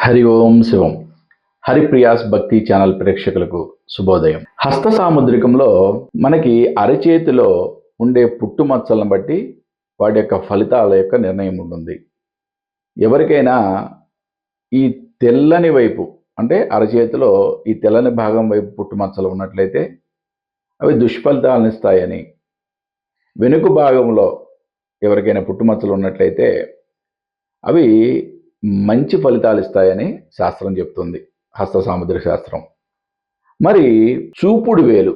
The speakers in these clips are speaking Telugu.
హరి ఓం శివం. హరిప్రియాస్ భక్తి ఛానల్ ప్రేక్షకులకు శుభోదయం. హస్త సాముద్రికంలో మనకి అరచేతిలో ఉండే పుట్టుమచ్చలను బట్టి వాటి యొక్క ఫలితాల యొక్క నిర్ణయం ఉంటుంది. ఎవరికైనా ఈ తెల్లని వైపు అంటే అరచేతిలో ఈ తెల్లని భాగం వైపు పుట్టుమచ్చలు ఉన్నట్లయితే అవి దుష్ఫలితాలను ఇస్తాయని, వెనుక భాగంలో ఎవరికైనా పుట్టుమచ్చలు ఉన్నట్లయితే అవి మంచి ఫలితాలు ఇస్తాయని శాస్త్రం చెప్తుంది, హస్త సాముద్రిక శాస్త్రం. మరి చూపుడు వేలు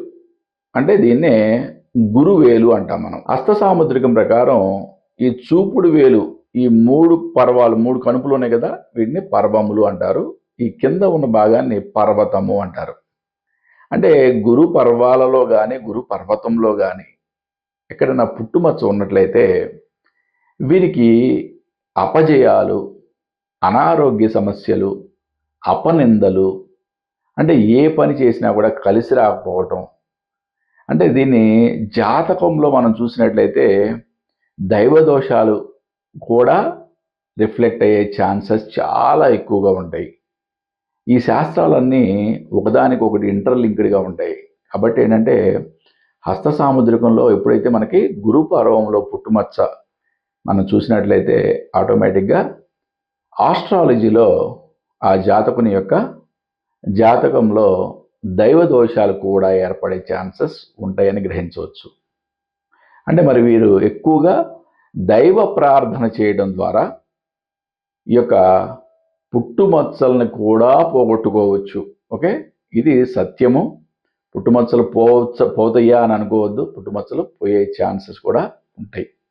అంటే దీన్నే గురువేలు అంటాం మనం. హస్త సాముద్రికం ప్రకారం ఈ చూపుడు వేలు ఈ మూడు కణుపులు ఉన్నాయి కదా, వీటిని పర్వములు అంటారు. ఈ కింద ఉన్న భాగాన్ని పర్వతము అంటారు. అంటే గురు పర్వాలలో కానీ గురు పర్వతంలో కానీ ఎక్కడైనా పుట్టుమచ్చ ఉన్నట్లయితే వీరికి అపజయాలు, అనారోగ్య సమస్యలు, అపనిందలు, అంటే ఏ పని చేసినా కూడా కలిసి రాకపోవటం, అంటే దీన్ని జాతకంలో మనం చూసినట్లయితే దైవ దోషాలు కూడా రిఫ్లెక్ట్ అయ్యే ఛాన్సెస్ చాలా ఎక్కువగా ఉంటాయి. ఈ శాస్త్రాలన్నీ ఒకదానికొకటి ఇంటర్లింక్డ్గా ఉంటాయి. కాబట్టి ఏంటంటే హస్త సాముద్రికంలో ఎప్పుడైతే మనకి గురు పర్వంలో పుట్టుమచ్చ మనం చూసినట్లయితే ఆటోమేటిక్గా ఆస్ట్రాలజీలో ఆ జాతకుని యొక్క జాతకంలో దైవ దోషాలు కూడా ఏర్పడే ఛాన్సెస్ ఉంటాయని గ్రహించవచ్చు. అంటే మరి వీరు ఎక్కువగా దైవ ప్రార్థన చేయడం ద్వారా ఈ యొక్క పుట్టుమచ్చల్ని కూడా పోగొట్టుకోవచ్చు. ఓకే, ఇది సత్యము. పుట్టుమచ్చలు పోతాయా అని అనుకోవద్దు, పుట్టుమచ్చలు పోయే ఛాన్సెస్ కూడా ఉంటాయి.